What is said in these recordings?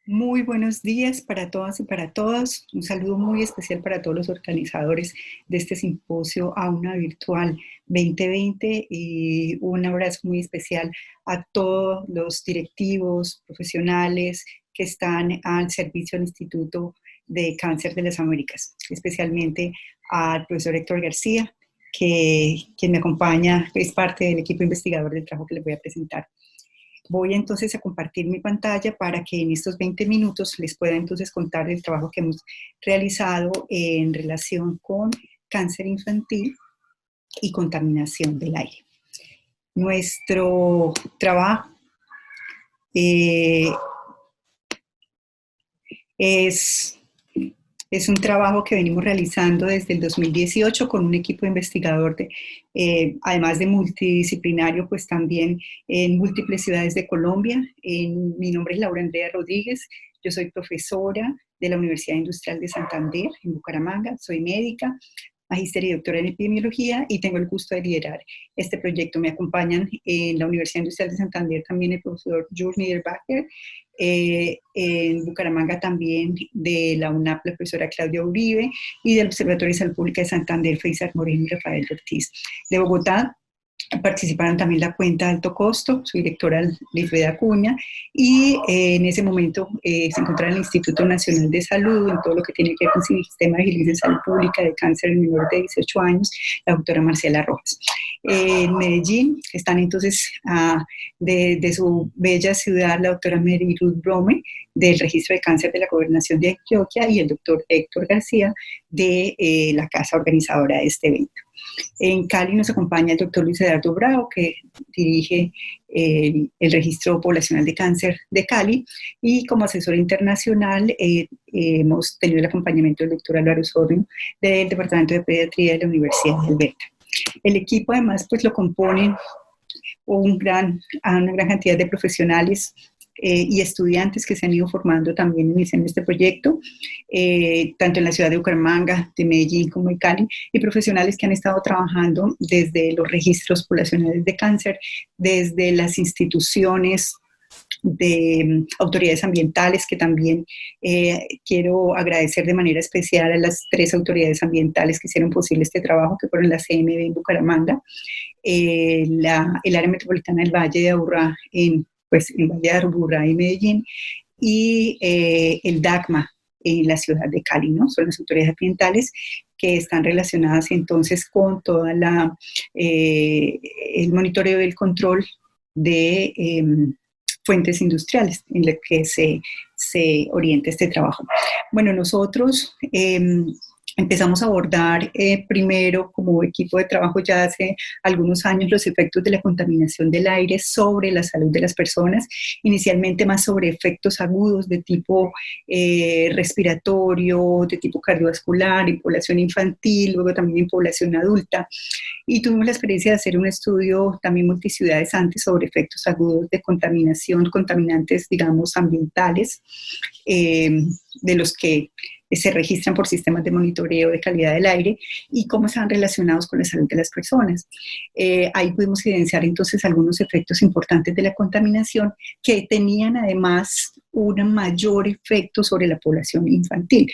Muy buenos días para todas y para todos. Un saludo muy especial para todos los organizadores de este simposio Aula Virtual 2020 y un abrazo muy especial a todos los directivos, profesionales que están al servicio del Instituto de Cáncer de las Américas, especialmente al profesor Héctor García, quien me acompaña, es parte del equipo investigador del trabajo que les voy a presentar. Voy entonces a compartir mi pantalla para que en estos 20 minutos les pueda entonces contar el trabajo que hemos realizado en relación con cáncer infantil y contaminación del aire. Nuestro trabajo es un trabajo que venimos realizando desde el 2018 con un equipo investigador, además de multidisciplinario, pues también en múltiples ciudades de Colombia. Mi nombre es Laura Andrea Rodríguez, yo soy profesora de la Universidad Industrial de Santander en Bucaramanga, soy médica, magíster y doctora en epidemiología y tengo el gusto de liderar este proyecto. Me acompañan en la Universidad Industrial de Santander también el profesor Jules Niederbacher, en Bucaramanga también de la UNAP la profesora Claudia Uribe y del Observatorio de Salud Pública de Santander, Feisal Moreno y Rafael Ortiz. De Bogotá participaron también la cuenta de alto costo, su directora Lisbeth Acuña, y en ese momento se encontraba en el Instituto Nacional de Salud, en todo lo que tiene que ver con el sistema de vigilancia de salud pública de cáncer en menores de 18 años, la doctora Marcela Rojas. En Medellín están entonces de su bella ciudad la doctora Mary Ruth Brome, del Registro de Cáncer de la Gobernación de Antioquia, y el doctor Héctor García, de la casa organizadora de este evento. En Cali nos acompaña el doctor Luis Eduardo Bravo, que dirige el Registro Poblacional de Cáncer de Cali, y como asesor internacional hemos tenido el acompañamiento del doctor Álvaro Osorio del Departamento de Pediatría de la Universidad de Alberta. El equipo además pues lo componen una gran cantidad de profesionales y estudiantes que se han ido formando también iniciando este proyecto, tanto en la ciudad de Bucaramanga, de Medellín como de Cali, y profesionales que han estado trabajando desde los registros poblacionales de cáncer, desde las instituciones de autoridades ambientales, que también quiero agradecer de manera especial a las 3 autoridades ambientales que hicieron posible este trabajo, que fueron la CMB en Bucaramanga, el área metropolitana del Valle de Aburrá en Valle de Aburrá y Medellín, y el DACMA en la ciudad de Cali, ¿no? Son las autoridades ambientales que están relacionadas entonces con toda el monitoreo y el control de fuentes industriales en las que se orienta este trabajo. Bueno, nosotros empezamos a abordar primero como equipo de trabajo ya hace algunos años los efectos de la contaminación del aire sobre la salud de las personas, inicialmente más sobre efectos agudos de tipo respiratorio, de tipo cardiovascular, en población infantil, luego también en población adulta. Y tuvimos la experiencia de hacer un estudio también multiciudades antes sobre efectos agudos de contaminación, contaminantes, digamos, ambientales, de los que se registran por sistemas de monitoreo de calidad del aire y cómo están relacionados con la salud de las personas. Ahí pudimos evidenciar entonces algunos efectos importantes de la contaminación que tenían además un mayor efecto sobre la población infantil.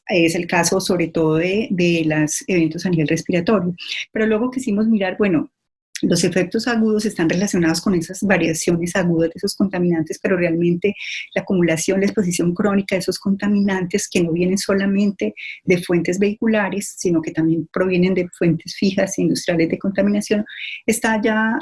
Es el caso sobre todo de los eventos a nivel respiratorio. Pero luego quisimos mirar, bueno, los efectos agudos están relacionados con esas variaciones agudas de esos contaminantes, pero realmente la acumulación, la exposición crónica de esos contaminantes que no vienen solamente de fuentes vehiculares, sino que también provienen de fuentes fijas e industriales de contaminación, está ya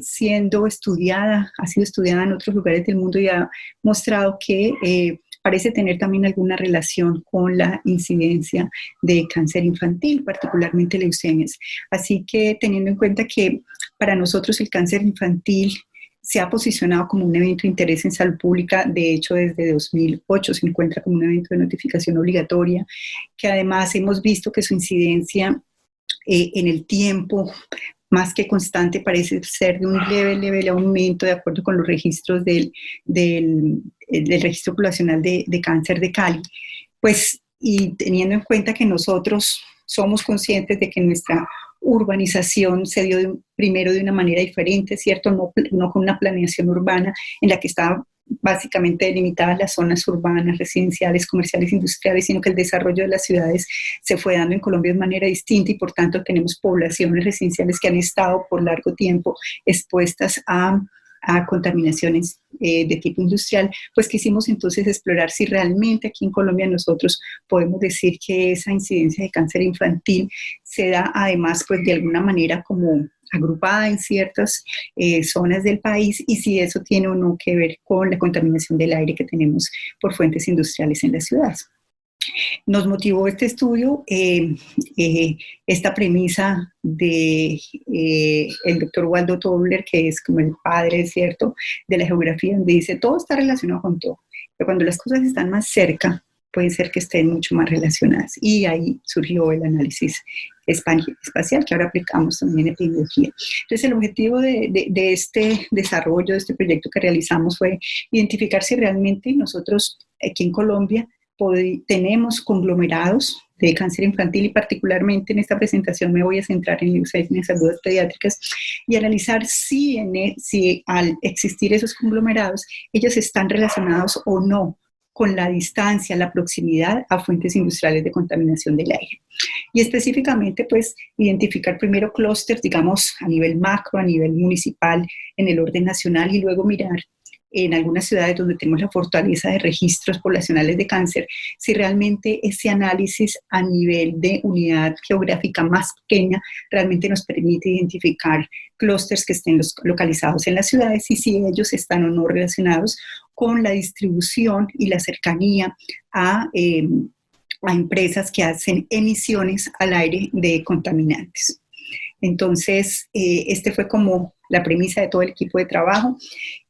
siendo estudiada, ha sido estudiada en otros lugares del mundo y ha mostrado que parece tener también alguna relación con la incidencia de cáncer infantil, particularmente leucemias. Así que teniendo en cuenta que para nosotros el cáncer infantil se ha posicionado como un evento de interés en salud pública, de hecho desde 2008 se encuentra como un evento de notificación obligatoria, que además hemos visto que su incidencia en el tiempo más que constante parece ser de un leve aumento de acuerdo con los registros del Registro Poblacional de Cáncer de Cali. Pues, y teniendo en cuenta que nosotros somos conscientes de que nuestra urbanización se dio primero de una manera diferente, ¿cierto? No con una planeación urbana en la que estaba básicamente delimitadas las zonas urbanas, residenciales, comerciales, industriales, sino que el desarrollo de las ciudades se fue dando en Colombia de manera distinta y por tanto tenemos poblaciones residenciales que han estado por largo tiempo expuestas a contaminaciones de tipo industrial, pues quisimos entonces explorar si realmente aquí en Colombia nosotros podemos decir que esa incidencia de cáncer infantil se da además pues de alguna manera como agrupada en ciertas zonas del país y si eso tiene o no que ver con la contaminación del aire que tenemos por fuentes industriales en las ciudades. Nos motivó este estudio, esta premisa de el doctor Waldo Tobler, que es como el padre, ¿cierto?, de la geografía, donde dice todo está relacionado con todo, pero cuando las cosas están más cerca, puede ser que estén mucho más relacionadas. Y ahí surgió el análisis espacial, que ahora aplicamos también en epidemiología. Entonces, el objetivo de este desarrollo, de este proyecto que realizamos fue identificar si realmente nosotros aquí en Colombia tenemos conglomerados de cáncer infantil y particularmente en esta presentación me voy a centrar en leucemias agudas pediátricas y analizar si al existir esos conglomerados ellos están relacionados o no con la distancia, la proximidad a fuentes industriales de contaminación del aire. Y específicamente, pues, identificar primero clústeres, digamos, a nivel macro, a nivel municipal, en el orden nacional y luego mirar en algunas ciudades donde tenemos la fortaleza de registros poblacionales de cáncer, si realmente ese análisis a nivel de unidad geográfica más pequeña realmente nos permite identificar clústeres que estén localizados en las ciudades y si ellos están o no relacionados con la distribución y la cercanía a empresas que hacen emisiones al aire de contaminantes. Entonces, este fue como la premisa de todo el equipo de trabajo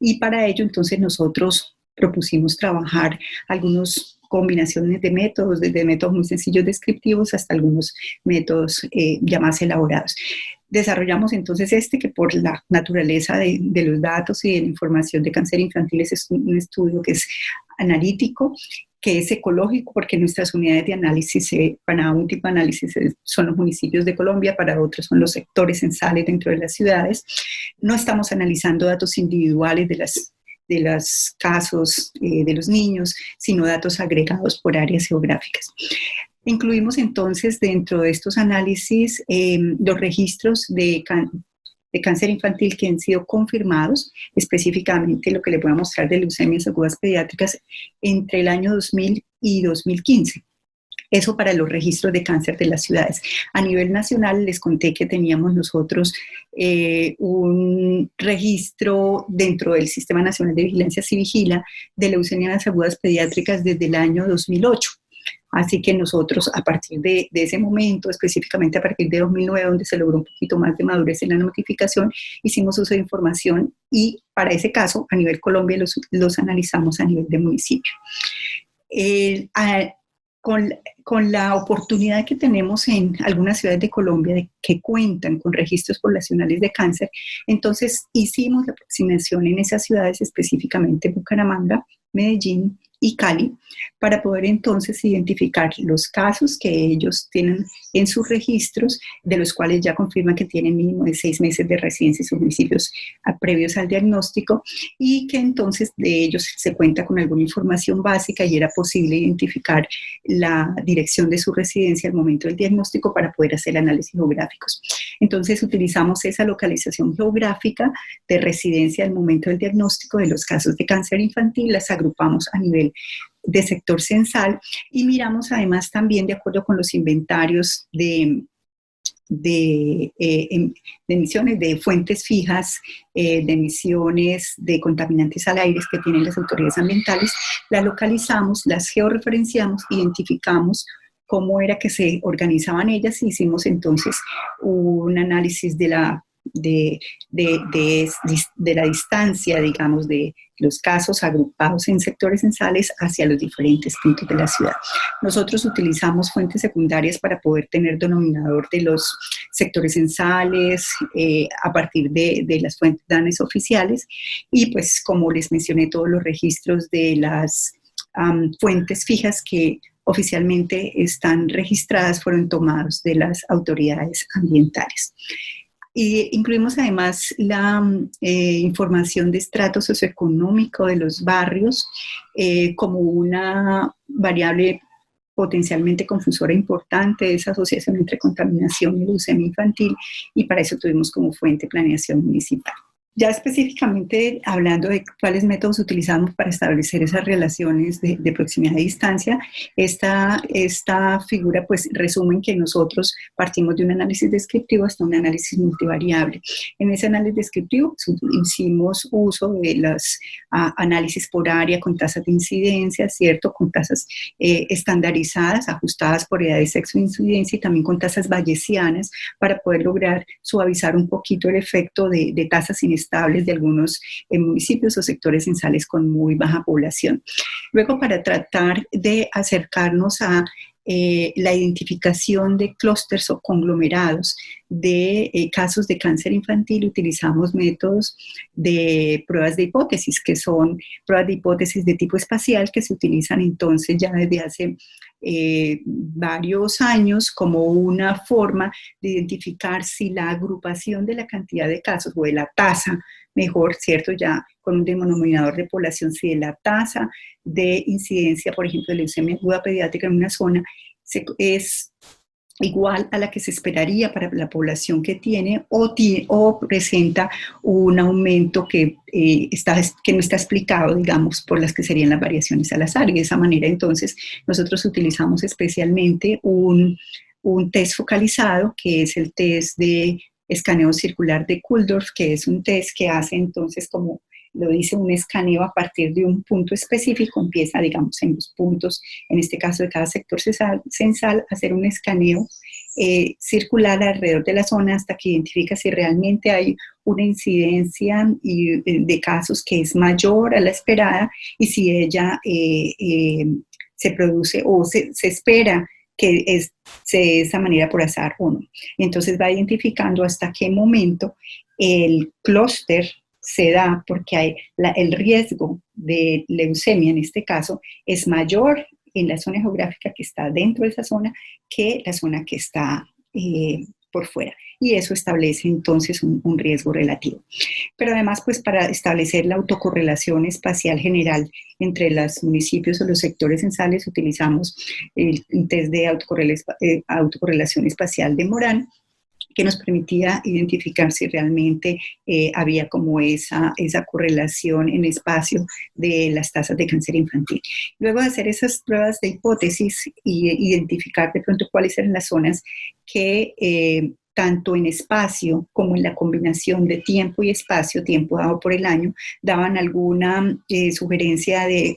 y para ello entonces nosotros propusimos trabajar algunas combinaciones de métodos, desde métodos muy sencillos descriptivos hasta algunos métodos ya más elaborados. Desarrollamos entonces que por la naturaleza de los datos y de la información de cáncer infantil es un estudio que es analítico, que es ecológico, porque nuestras unidades de análisis, para un tipo de análisis son los municipios de Colombia, para otros son los sectores censales dentro de las ciudades. No estamos analizando datos individuales de los casos de los niños, sino datos agregados por áreas geográficas. Incluimos entonces dentro de estos análisis los registros de cáncer infantil que han sido confirmados, específicamente lo que les voy a mostrar de leucemias agudas pediátricas entre el año 2000 y 2015. Eso para los registros de cáncer de las ciudades. A nivel nacional les conté que teníamos nosotros un registro dentro del Sistema Nacional de Vigilancia Civigila de leucemias agudas pediátricas desde el año 2008. Así que nosotros a partir de ese momento, específicamente a partir de 2009, donde se logró un poquito más de madurez en la notificación, hicimos uso de información y para ese caso, a nivel Colombia, los analizamos a nivel de municipio. Con la oportunidad que tenemos en algunas ciudades de Colombia de que cuentan con registros poblacionales de cáncer, entonces hicimos la aproximación en esas ciudades, específicamente Bucaramanga, Medellín y Cali, para poder entonces identificar los casos que ellos tienen en sus registros, de los cuales ya confirman que tienen mínimo de 6 meses de residencia en sus municipios previos al diagnóstico, y que entonces de ellos se cuenta con alguna información básica y era posible identificar la dirección de su residencia al momento del diagnóstico para poder hacer análisis geográficos. Entonces utilizamos esa localización geográfica de residencia al momento del diagnóstico de los casos de cáncer infantil, las agrupamos a nivel de sector censal y miramos además también de acuerdo con los inventarios de emisiones de fuentes fijas, de emisiones de contaminantes al aire que tienen las autoridades ambientales, las localizamos, las georreferenciamos, identificamos cómo era que se organizaban ellas y hicimos entonces un análisis de la distancia, digamos, de los casos agrupados en sectores censales hacia los diferentes puntos de la ciudad. Nosotros utilizamos fuentes secundarias para poder tener denominador de los sectores censales a partir de las fuentes DANES oficiales y pues como les mencioné todos los registros de las fuentes fijas que oficialmente están registradas fueron tomados de las autoridades ambientales. Y incluimos además la información de estrato socioeconómico de los barrios como una variable potencialmente confusora importante de esa asociación entre contaminación y leucemia infantil, y para eso tuvimos como fuente planeación municipal. Ya específicamente hablando de cuáles métodos utilizamos para establecer esas relaciones de proximidad y distancia, esta figura pues resume que nosotros partimos de un análisis descriptivo hasta un análisis multivariable. En ese análisis descriptivo hicimos uso de los análisis por área con tasas de incidencia, ¿cierto? Con tasas estandarizadas, ajustadas por edad de sexo e incidencia, y también con tasas bayesianas para poder lograr suavizar un poquito el efecto de tasas inestables de algunos municipios o sectores censales con muy baja población. Luego, para tratar de acercarnos a la identificación de clústeres o conglomerados de casos de cáncer infantil, utilizamos métodos de pruebas de hipótesis, que son pruebas de hipótesis de tipo espacial que se utilizan entonces ya desde hace varios años como una forma de identificar si la agrupación de la cantidad de casos o de la tasa, mejor, ¿cierto? Ya con un denominador de población, si de la tasa de incidencia, por ejemplo, de leucemia aguda pediátrica en una zona es igual a la que se esperaría para la población que tiene o presenta un aumento que no está explicado, digamos, por las que serían las variaciones al azar. Y de esa manera, entonces, nosotros utilizamos especialmente un test focalizado, que es el test de escaneo circular de Kulldorff, que es un test que hace entonces, como lo dice, un escaneo a partir de un punto específico, empieza, digamos, en los puntos, en este caso de cada sector censal, a hacer un escaneo circular alrededor de la zona hasta que identifica si realmente hay una incidencia de casos que es mayor a la esperada y si ella se produce o se espera que se de esa manera por azar o no. Entonces va identificando hasta qué momento el clúster se da, porque el riesgo de leucemia en este caso es mayor en la zona geográfica que está dentro de esa zona que la zona que está por fuera. Y eso establece entonces un riesgo relativo. Pero además, pues para establecer la autocorrelación espacial general entre los municipios o los sectores censales, utilizamos el test de autocorrelación espacial de Moran, que nos permitía identificar si realmente había como esa correlación en espacio de las tasas de cáncer infantil. Luego de hacer esas pruebas de hipótesis y identificar de pronto cuáles eran las zonas que tanto en espacio como en la combinación de tiempo y espacio, tiempo dado por el año, daban alguna sugerencia de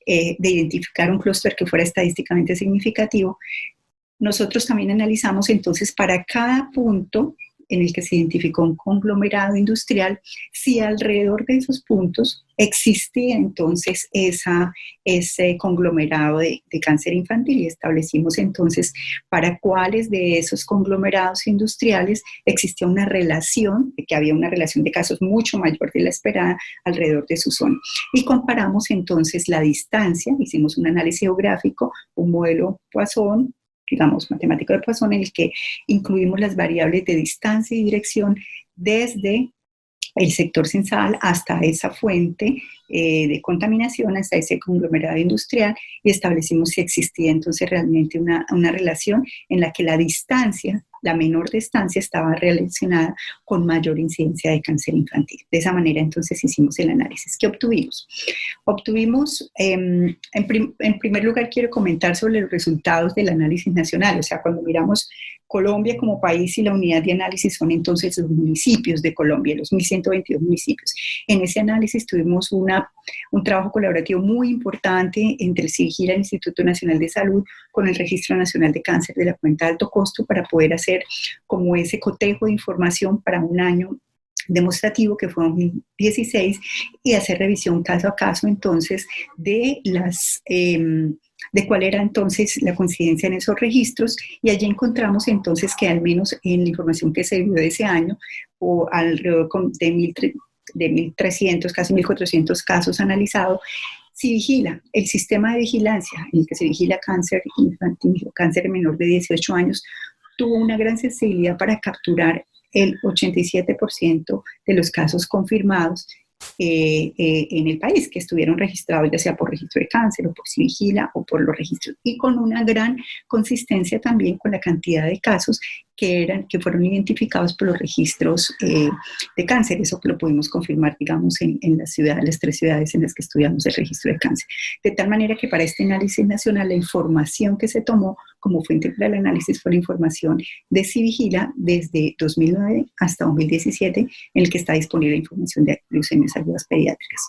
identificar un clúster que fuera estadísticamente significativo. Nosotros también analizamos entonces para cada punto en el que se identificó un conglomerado industrial, si alrededor de esos puntos existía entonces ese conglomerado de cáncer infantil, y establecimos entonces para cuáles de esos conglomerados industriales existía una relación, que había una relación de casos mucho mayor de la esperada alrededor de su zona. Y comparamos entonces la distancia, hicimos un análisis geográfico, un modelo Poisson, digamos, matemático de Poisson, en el que incluimos las variables de distancia y dirección desde el sector censal hasta esa fuente de contaminación, hasta ese conglomerado industrial, y establecimos si existía entonces realmente una relación en la que la distancia, la menor distancia, estaba relacionada con mayor incidencia de cáncer infantil. De esa manera entonces hicimos el análisis. ¿Qué obtuvimos? Obtuvimos, en primer lugar quiero comentar sobre los resultados del análisis nacional, o sea, cuando miramos Colombia como país y la unidad de análisis son entonces los municipios de Colombia, los 1.122 municipios. En ese análisis tuvimos un trabajo colaborativo muy importante entre el CIGIR, el Instituto Nacional de Salud, con el Registro Nacional de Cáncer de la Cuenca de Alto Costo, para poder hacer como ese cotejo de información para un año demostrativo que fue en 2016 y hacer revisión caso a caso entonces de cuál era entonces la coincidencia en esos registros, y allí encontramos entonces que al menos en la información que se vio de ese año, o alrededor de 1.300, casi 1.400 casos analizados, Civigila, el sistema de vigilancia en el que se vigila cáncer infantil o cáncer menor de 18 años, tuvo una gran sensibilidad para capturar el 87% de los casos confirmados en el país, que estuvieron registrados ya sea por registro de cáncer o por Civigila o por los registros, y con una gran consistencia también con la cantidad de casos que fueron identificados por los registros de cáncer. Eso que lo pudimos confirmar, digamos, en las 3 ciudades en las que estudiamos el registro de cáncer. De tal manera que para este análisis nacional, la información que se tomó como fuente para el análisis fue la información de Civigila desde 2009 hasta 2017, en el que está disponible la información de leucemias agudas pediátricas.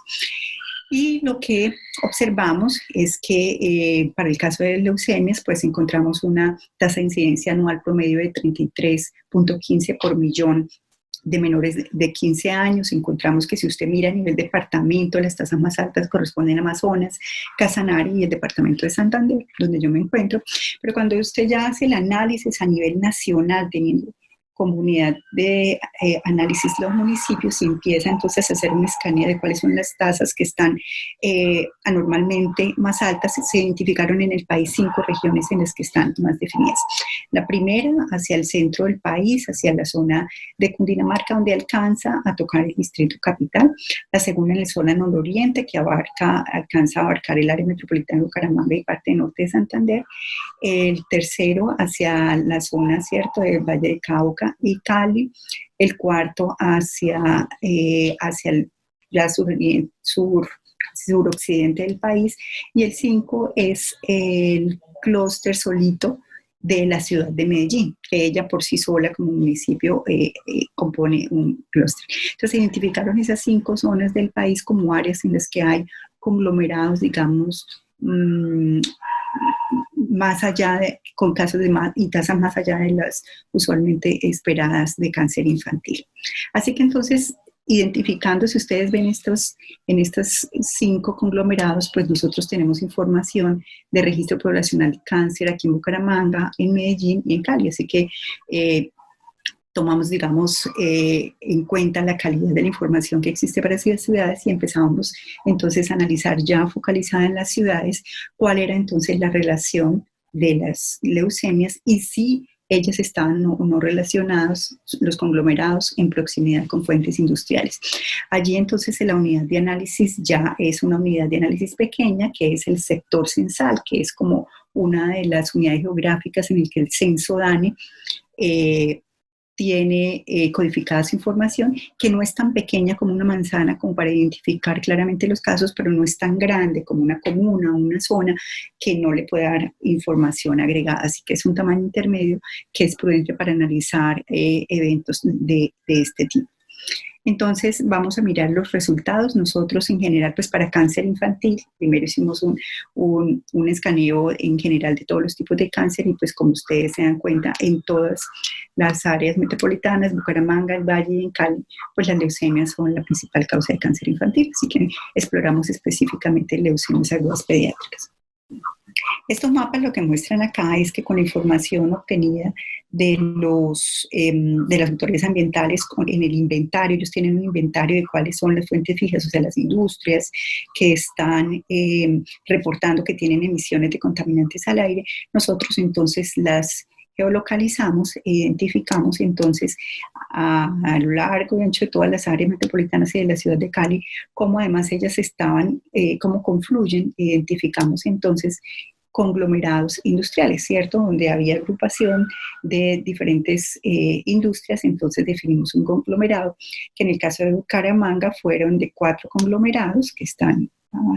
Y lo que observamos es que para el caso de leucemias, pues encontramos una tasa de incidencia anual promedio de 33.15 por millón de menores de 15 años. Encontramos que si usted mira a nivel departamento, las tasas más altas corresponden a Amazonas, Casanare y el departamento de Santander, donde yo me encuentro. Pero cuando usted ya hace el análisis a nivel nacional, teniendo como unidad de análisis los municipios, y empieza entonces a hacer un escaneo de cuáles son las tasas que están anormalmente más altas. Se identificaron en el país 5 regiones en las que están más definidas. La primera, hacia el centro del país, hacia la zona de Cundinamarca, donde alcanza a tocar el distrito capital. La segunda, en la zona nororiente, que alcanza a abarcar el área metropolitana de Bucaramanga y parte norte de Santander. El tercero, hacia la zona, ¿cierto?, del Valle de Cauca y Cali. El cuarto hacia el suroccidente del país, y el 5 es el clúster solito de la ciudad de Medellín, que ella por sí sola como municipio compone un clúster. Entonces identificaron esas 5 zonas del país como áreas en las que hay conglomerados, digamos, más allá con casos de más y tasas más allá de las usualmente esperadas de cáncer infantil. Así que entonces, identificando, si ustedes ven en estos 5 conglomerados, pues nosotros tenemos información de registro poblacional de cáncer aquí en Bucaramanga, en Medellín y en Cali. Así que tomamos, digamos, en cuenta la calidad de la información que existe para esas ciudades y empezamos entonces a analizar ya focalizada en las ciudades cuál era entonces la relación de las leucemias y si ellas estaban o no relacionados, los conglomerados, en proximidad con fuentes industriales. Allí entonces la unidad de análisis ya es una unidad de análisis pequeña, que es el sector censal, que es como una de las unidades geográficas en el que el censo DANE tiene codificada su información, que no es tan pequeña como una manzana como para identificar claramente los casos, pero no es tan grande como una comuna o una zona que no le puede dar información agregada. Así que es un tamaño intermedio que es prudente para analizar eventos de este tipo. Entonces vamos a mirar los resultados. Nosotros en general, pues para cáncer infantil, primero hicimos un escaneo en general de todos los tipos de cáncer y pues como ustedes se dan cuenta, en todas las áreas metropolitanas, Bucaramanga, el Valle y en Cali, pues las leucemias son la principal causa de cáncer infantil. Así que exploramos específicamente leucemias agudas pediátricas. Estos mapas lo que muestran acá es que con la información obtenida de las autoridades ambientales en el inventario, ellos tienen un inventario de cuáles son las fuentes fijas, o sea, las industrias que están reportando que tienen emisiones de contaminantes al aire. Nosotros entonces las geolocalizamos e identificamos entonces a lo largo y ancho de todas las áreas metropolitanas y de la ciudad de Cali, cómo además ellas estaban, cómo confluyen. Identificamos entonces conglomerados industriales, ¿cierto? Donde había agrupación de diferentes industrias, entonces definimos un conglomerado, que en el caso de Bucaramanga fueron de 4 conglomerados que están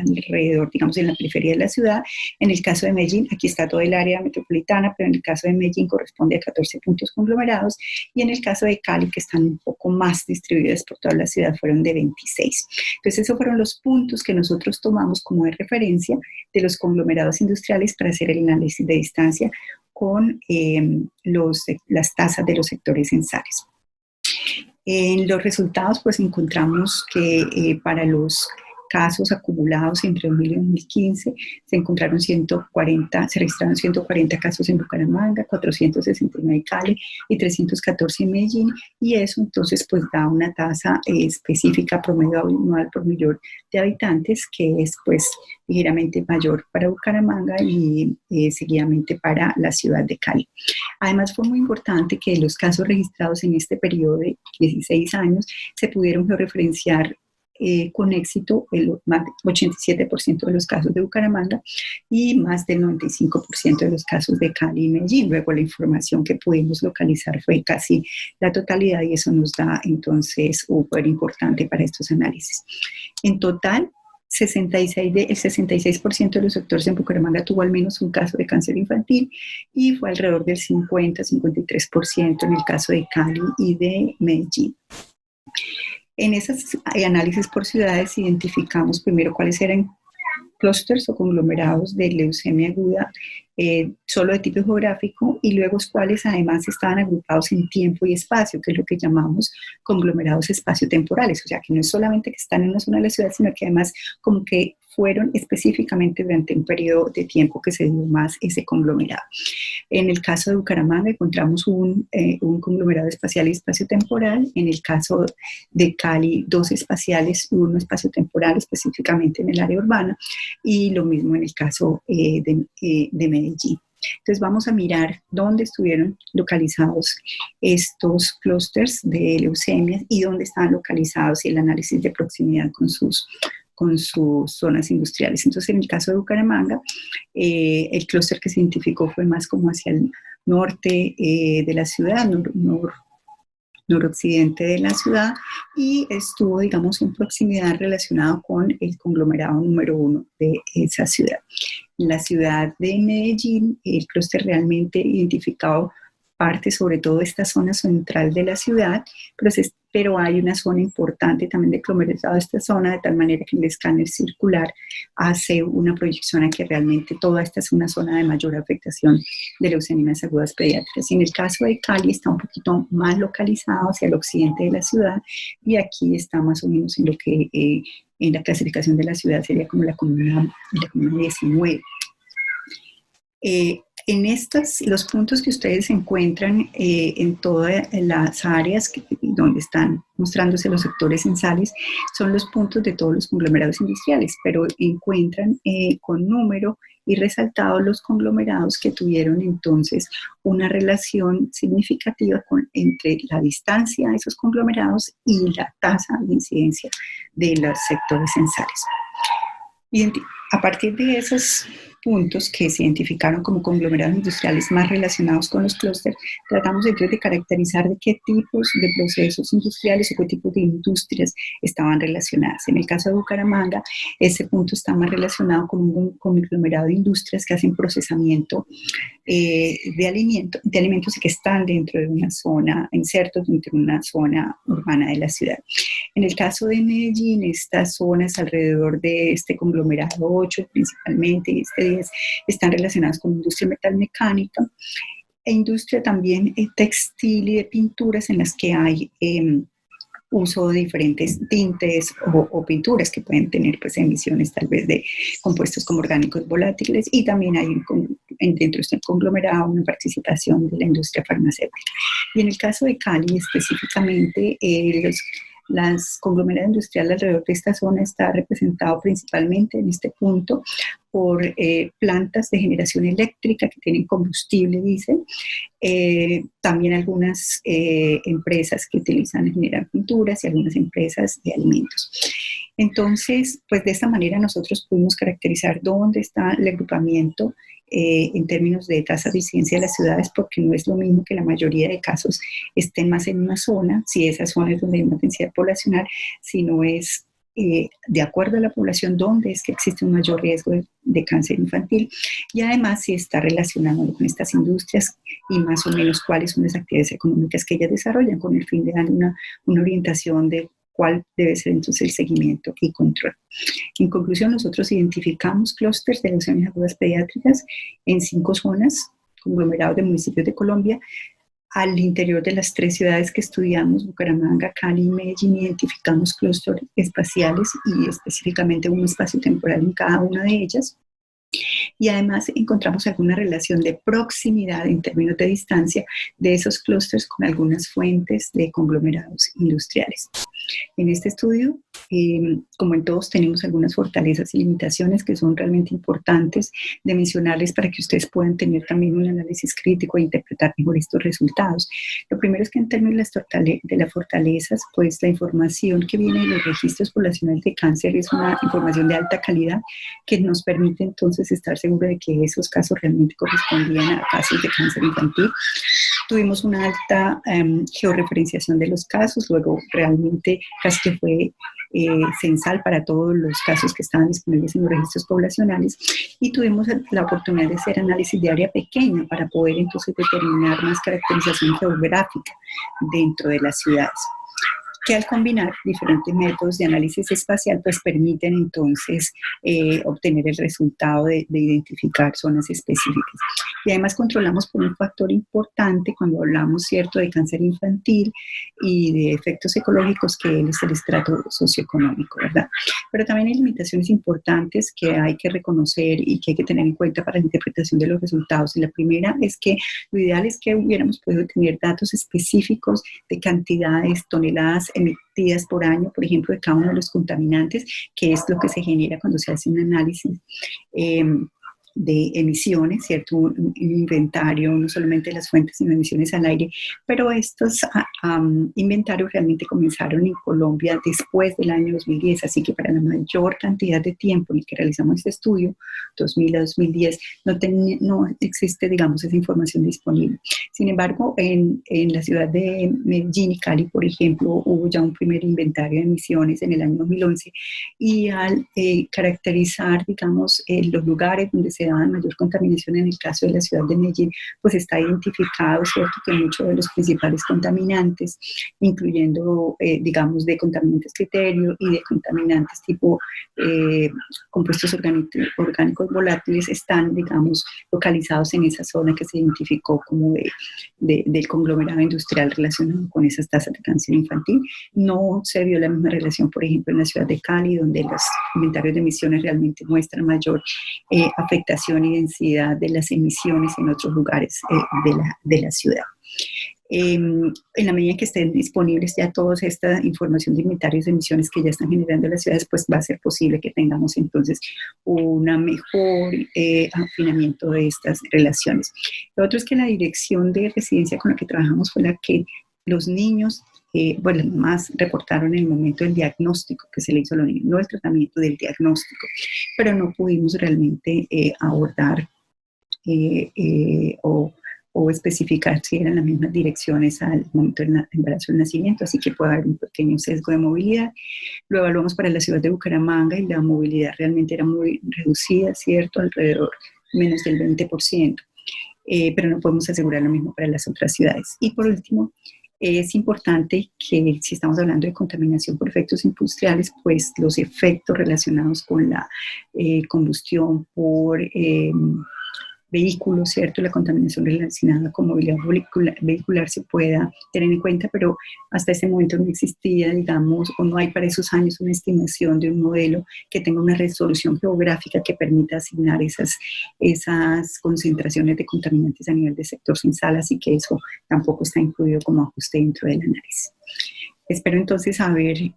alrededor, digamos, en la periferia de la ciudad. En el caso de Medellín, aquí está todo el área metropolitana, pero en el caso de Medellín corresponde a 14 puntos conglomerados, y en el caso de Cali, que están un poco más distribuidas por toda la ciudad, fueron de 26. Entonces, esos fueron los puntos que nosotros tomamos como de referencia de los conglomerados industriales para hacer el análisis de distancia con las tasas de los sectores censales. En los resultados, pues encontramos que para los casos acumulados entre 2000 y 2015, se registraron 140 casos en Bucaramanga, 469 en Cali y 314 en Medellín, y eso entonces pues da una tasa específica promedio anual por millón de habitantes, que es pues ligeramente mayor para Bucaramanga y seguidamente para la ciudad de Cali. Además, fue muy importante que los casos registrados en este periodo de 16 años se pudieron georreferenciar con éxito más del 87% de los casos de Bucaramanga y más del 95% de los casos de Cali y Medellín. Luego la información que pudimos localizar fue casi la totalidad y eso nos da entonces un poder importante para estos análisis. En total, el 66% de los sectores en Bucaramanga tuvo al menos un caso de cáncer infantil y fue alrededor del 50-53% en el caso de Cali y de Medellín. En esos análisis por ciudades identificamos primero cuáles eran clústeres o conglomerados de leucemia aguda solo de tipo geográfico, y luego cuáles además estaban agrupados en tiempo y espacio, que es lo que llamamos conglomerados espaciotemporales, o sea que no es solamente que están en una zona de la ciudad, sino que además como que fueron específicamente durante un periodo de tiempo que se dio más ese conglomerado. En el caso de Bucaramanga encontramos un conglomerado espacial y espaciotemporal. En el caso de Cali, 2 espaciales y 1 espaciotemporal, específicamente en el área urbana, y lo mismo en el caso de Medellín. Entonces vamos a mirar dónde estuvieron localizados estos clústeres de leucemias y dónde estaban localizados y el análisis de proximidad con sus zonas industriales. Entonces, en el caso de Bucaramanga, el clúster que se identificó fue más como hacia el norte de la ciudad, noroccidente de la ciudad, y estuvo, digamos, en proximidad relacionado con el conglomerado número 1 de esa ciudad. En la ciudad de Medellín, el clúster realmente identificado parte sobre todo de esta zona central de la ciudad, pero hay una zona importante también de conglomerado de esta zona, de tal manera que el escáner circular hace una proyección a que realmente toda esta es una zona de mayor afectación de leucemias agudas pediátricas. Y en el caso de Cali está un poquito más localizado hacia el occidente de la ciudad, y aquí está más o menos en lo que en la clasificación de la ciudad sería como la comuna 19. En los puntos que ustedes encuentran en todas las áreas donde están mostrándose los sectores censales son los puntos de todos los conglomerados industriales, pero encuentran con número y resaltados los conglomerados que tuvieron entonces una relación significativa entre la distancia de esos conglomerados y la tasa de incidencia de los sectores censales. A partir de esos puntos que se identificaron como conglomerados industriales más relacionados con los clústeres, tratamos entonces de caracterizar de qué tipos de procesos industriales o qué tipos de industrias estaban relacionadas. En el caso de Bucaramanga, ese punto está más relacionado con un conglomerado de industrias que hacen procesamiento de alimentos y que están dentro de una zona, insertos dentro de una zona urbana de la ciudad. En el caso de Medellín, estas zonas alrededor de este conglomerado 8 principalmente y este 10 están relacionadas con industria metalmecánica e industria también textil y de pinturas, en las que hay uso de diferentes tintes o pinturas que pueden tener pues emisiones tal vez de compuestos como orgánicos volátiles, y también hay dentro de este conglomerado una participación de la industria farmacéutica. Y en el caso de Cali específicamente, las conglomerados industriales alrededor de esta zona está representado principalmente en este punto por plantas de generación eléctrica que tienen combustible diésel, también algunas empresas que generan pinturas y algunas empresas de alimentos. Entonces, pues de esta manera nosotros pudimos caracterizar dónde está el agrupamiento en términos de tasas de incidencia de las ciudades, porque no es lo mismo que la mayoría de casos estén más en una zona, si esa zona es donde hay una densidad poblacional, sino es de acuerdo a la población donde es que existe un mayor riesgo de cáncer infantil, y además si está relacionado con estas industrias y más o menos cuáles son las actividades económicas que ellas desarrollan, con el fin de dar una orientación de cuál debe ser entonces el seguimiento y control. En conclusión, nosotros identificamos clústeres de leucemias agudas pediátricas en 5 zonas, conglomerados de municipios de Colombia, Al interior de las 3 ciudades que estudiamos, Bucaramanga, Cali y Medellín, identificamos clústeres espaciales y específicamente un espacio temporal en cada una de ellas. Y además encontramos alguna relación de proximidad en términos de distancia de esos clústeres con algunas fuentes de conglomerados industriales. En este estudio, como en todos, tenemos algunas fortalezas y limitaciones que son realmente importantes de mencionarles para que ustedes puedan tener también un análisis crítico e interpretar mejor estos resultados. Lo primero es que en términos de las fortalezas, pues la información que viene de los registros poblacionales de cáncer es una información de alta calidad que nos permite entonces estar seguros de que esos casos realmente correspondían a casos de cáncer infantil. Tuvimos una alta georreferenciación de los casos, luego realmente casi que fue censal para todos los casos que estaban disponibles en los registros poblacionales, y tuvimos la oportunidad de hacer análisis de área pequeña para poder entonces determinar más caracterización geográfica dentro de las ciudades, que al combinar diferentes métodos de análisis espacial pues permiten entonces obtener el resultado de identificar zonas específicas. Y además controlamos por un factor importante cuando hablamos, ¿cierto?, de cáncer infantil y de efectos ecológicos, que es el estrato socioeconómico, ¿verdad? Pero también hay limitaciones importantes que hay que reconocer y que hay que tener en cuenta para la interpretación de los resultados. Y la primera es que lo ideal es que hubiéramos podido tener datos específicos de cantidades, toneladas emitidas por año, por ejemplo, de cada uno de los contaminantes, que es lo que se genera cuando se hace un análisis de emisiones, ¿cierto? Un inventario no solamente de las fuentes, sino emisiones al aire, pero estos inventarios realmente comenzaron en Colombia después del año 2010, así que para la mayor cantidad de tiempo en el que realizamos este estudio, 2000 a 2010, no existe, digamos, esa información disponible. Sin embargo, en la ciudad de Medellín y Cali, por ejemplo, hubo ya un primer inventario de emisiones en el año 2011, y al caracterizar, digamos, los lugares donde se daba mayor contaminación, en el caso de la ciudad de Medellín, pues está identificado, ¿cierto?, que muchos de los principales contaminantes, incluyendo, digamos, de contaminantes criterio y de contaminantes tipo compuestos orgánicos volátiles, están, digamos, localizados en esa zona que se identificó como del conglomerado industrial relacionado con esas tasas de cáncer infantil. No se vio la misma relación, por ejemplo, en la ciudad de Cali, donde los inventarios de emisiones realmente muestran mayor afectación y densidad de las emisiones en otros lugares de la ciudad. En la medida que estén disponibles ya toda esta información de inventarios de emisiones que ya están generando las ciudades, pues va a ser posible que tengamos entonces un mejor afinamiento de estas relaciones. Lo otro es que la dirección de residencia con la que trabajamos fue la que los niños, bueno, las mamás reportaron en el momento del diagnóstico que se le hizo a los niños, no el tratamiento, del diagnóstico, pero no pudimos realmente abordar o especificar si eran las mismas direcciones al momento del embarazo o el nacimiento, así que puede haber un pequeño sesgo de movilidad. Lo evaluamos para la ciudad de Bucaramanga y la movilidad realmente era muy reducida, ¿cierto?, alrededor menos del 20%, pero no podemos asegurar lo mismo para las otras ciudades. Y por último, es importante que si estamos hablando de contaminación por efectos industriales, pues los efectos relacionados con la combustión por vehículos, ¿cierto?, la contaminación relacionada con movilidad vehicular se pueda tener en cuenta, pero hasta ese momento no existía, digamos, o no hay para esos años una estimación de un modelo que tenga una resolución geográfica que permita asignar esas concentraciones de contaminantes a nivel de sector censal, así que eso tampoco está incluido como ajuste dentro del análisis. Espero entonces haber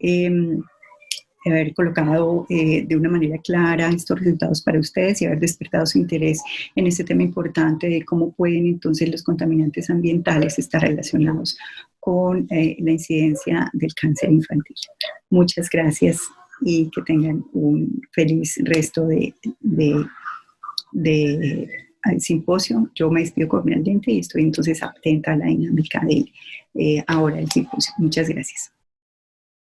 colocado de una manera clara estos resultados para ustedes y haber despertado su interés en este tema importante de cómo pueden entonces los contaminantes ambientales estar relacionados con la incidencia del cáncer infantil. Muchas gracias y que tengan un feliz resto de simposio. Yo me despido cordialmente y estoy entonces atenta a la dinámica de ahora del simposio. Muchas gracias.